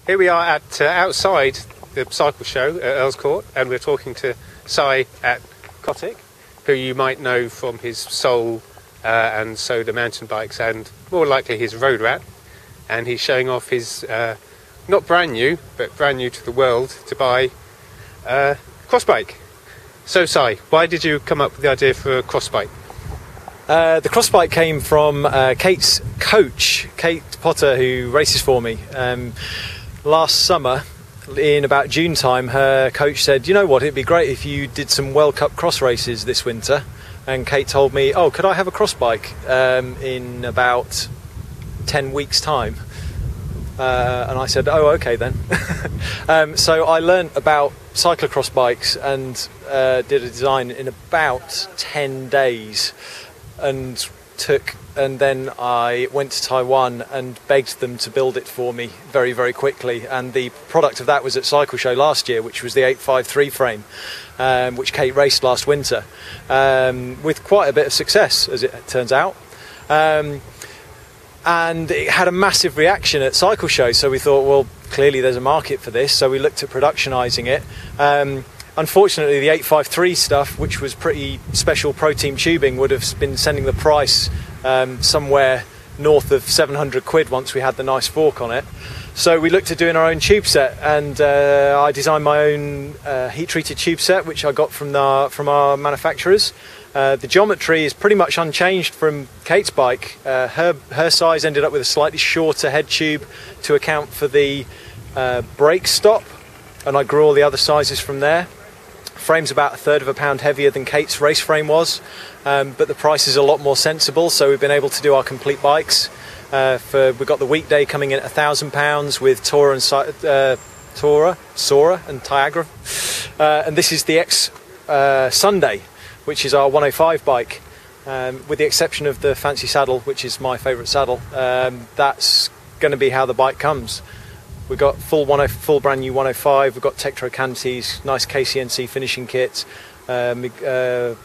Here we are at outside the cycle show at Earls Court, and we're talking to Cy at Cotic, who you might know from his Soul and Soda mountain bikes, and more likely his Road Rat. And he's showing off his, not brand new, but brand new to the world, to buy cross bike. So Cy, why did you come up with the idea for a cross bike? The cross bike came from Kate's coach, Kate Potter, who races for me. Last summer, in about June time, her coach said, you know what, it'd be great if you did some World Cup cross races this winter. And Kate told me, oh, could I have a cross bike in about 10 weeks time? And I said, oh, okay then. So I learnt about cyclocross bikes and did a design in about 10 days. And then I went to Taiwan and begged them to build it for me very, very quickly. And the product of that was at Cycle Show last year, which was the 853 frame, which Kate raced last winter, with quite a bit of success, as it turns out. And it had a massive reaction at Cycle Show, so we thought, well, clearly there's a market for this, so we looked at productionising it. Unfortunately, the 853 stuff, which was pretty special Pro Team tubing, would have been sending the price somewhere north of 700 quid once we had the nice fork on it. So we looked at doing our own tube set, and I designed my own heat-treated tube set, which I got from our manufacturers. The geometry is pretty much unchanged from Kate's bike. Her size ended up with a slightly shorter head tube to account for the brake stop, and I grew all the other sizes from there. Frame's about 1/3 of a pound heavier than Kate's race frame was, but the price is a lot more sensible, so we've been able to do our complete bikes. We've got the weekday coming in at £1,000 with Sora and Tiagra, and this is the X Sunday, which is our 105 bike, with the exception of the fancy saddle, which is my favourite saddle. That's going to be how the bike comes. We've got full brand new 105. We've got Tektro Canties, nice KCNC finishing kit, Continental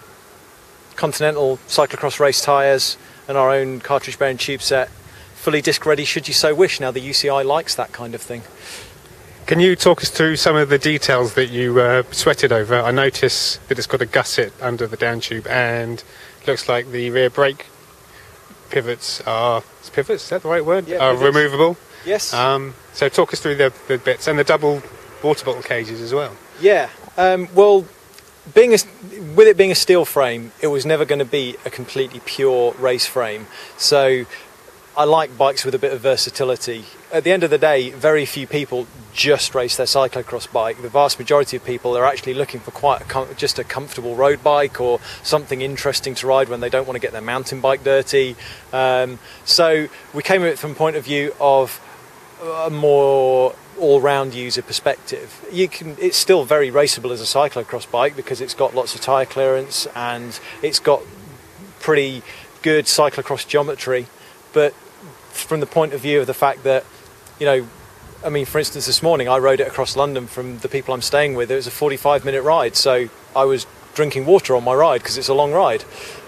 cyclocross race tyres, and our own cartridge bearing tube set. Fully disc ready should you so wish. Now the UCI likes that kind of thing. Can you talk us through some of the details that you sweated over? I notice that it's got a gusset under the down tube, and it looks like the rear brake pivots are... Pivots, is that the right word? Yeah, are removable. Yes. So talk us through the bits, and the double water bottle cages as well. Yeah. Well, with it being a steel frame, it was never going to be a completely pure race frame. So I like bikes with a bit of versatility. At the end of the day, very few people just race their cyclocross bike. The vast majority of people are actually looking for just a comfortable road bike or something interesting to ride when they don't want to get their mountain bike dirty. So we came at it from a point of view of a more all-round user perspective. It's still very raceable as a cyclocross bike because it's got lots of tyre clearance and it's got pretty good cyclocross geometry, but from the point of view of the fact that, you know, I mean, for instance, this morning I rode it across London from the people I'm staying with. It was a 45-minute ride, so I was drinking water on my ride because it's a long ride,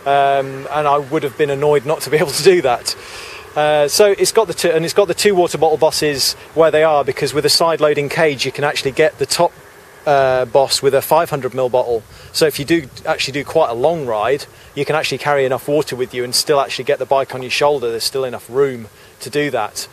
and I would have been annoyed not to be able to do that. So it's got the two water bottle bosses where they are, because with a side loading cage you can actually get the top boss with a 500ml bottle. So if you do quite a long ride, you can actually carry enough water with you and still actually get the bike on your shoulder. There's still enough room to do that.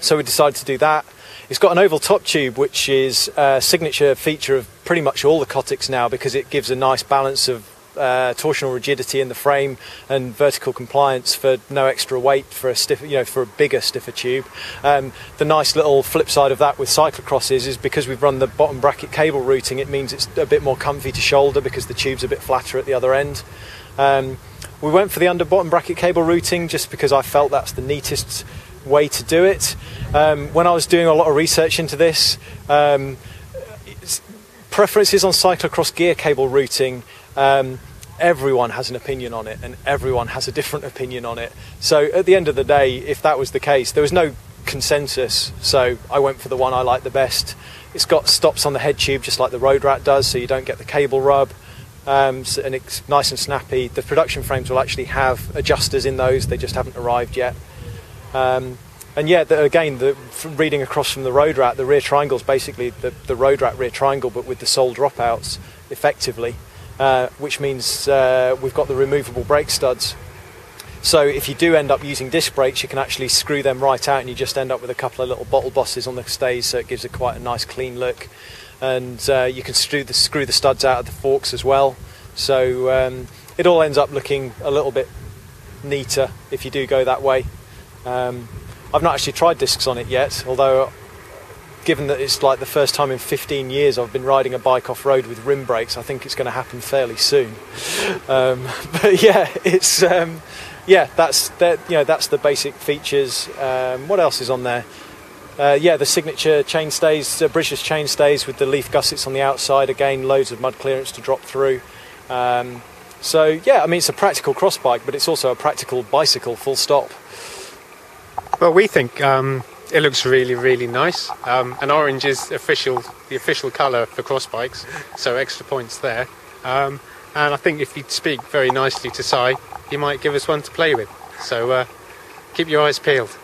So we decided to do that. It's got an oval top tube, which is a signature feature of pretty much all the Cotics now, because it gives a nice balance of torsional rigidity in the frame and vertical compliance for no extra weight for a bigger, stiffer tube. The nice little flip side of that with cyclocrosses is because we've run the bottom bracket cable routing, it means it's a bit more comfy to shoulder because the tube's a bit flatter at the other end. We went for the under bottom bracket cable routing just because I felt that's the neatest way to do it. When I was doing a lot of research into this, preferences on cyclocross gear cable routing, everyone has an opinion on it and everyone has a different opinion on it. So at the end of the day, if that was the case, there was no consensus, so I went for the one I liked the best. It's got stops on the head tube just like the Road Rat does, so you don't get the cable rub, and it's nice and snappy. The production frames will actually have adjusters in those, they just haven't arrived yet. And yeah, reading across from the road rat, the rear triangle is basically the road rat rear triangle, but with the sole dropouts, effectively, which means we've got the removable brake studs. So if you do end up using disc brakes, you can actually screw them right out, and you just end up with a couple of little bottle bosses on the stays, so it gives it quite a nice clean look. And you can screw the studs out of the forks as well. So it all ends up looking a little bit neater if you do go that way. I've not actually tried discs on it yet, although given that it's like the first time in 15 years I've been riding a bike off-road with rim brakes, I think it's going to happen fairly soon. But yeah, it's that's the basic features. What else is on there? The signature chainstays, British chainstays with the leaf gussets on the outside. Again, loads of mud clearance to drop through. So yeah, I mean, it's a practical cross bike, but it's also a practical bicycle, full stop. Well, we think it looks really, really nice. And orange is the official colour for cross bikes, so extra points there. And I think if you speak very nicely to Si, he might give us one to play with. So keep your eyes peeled.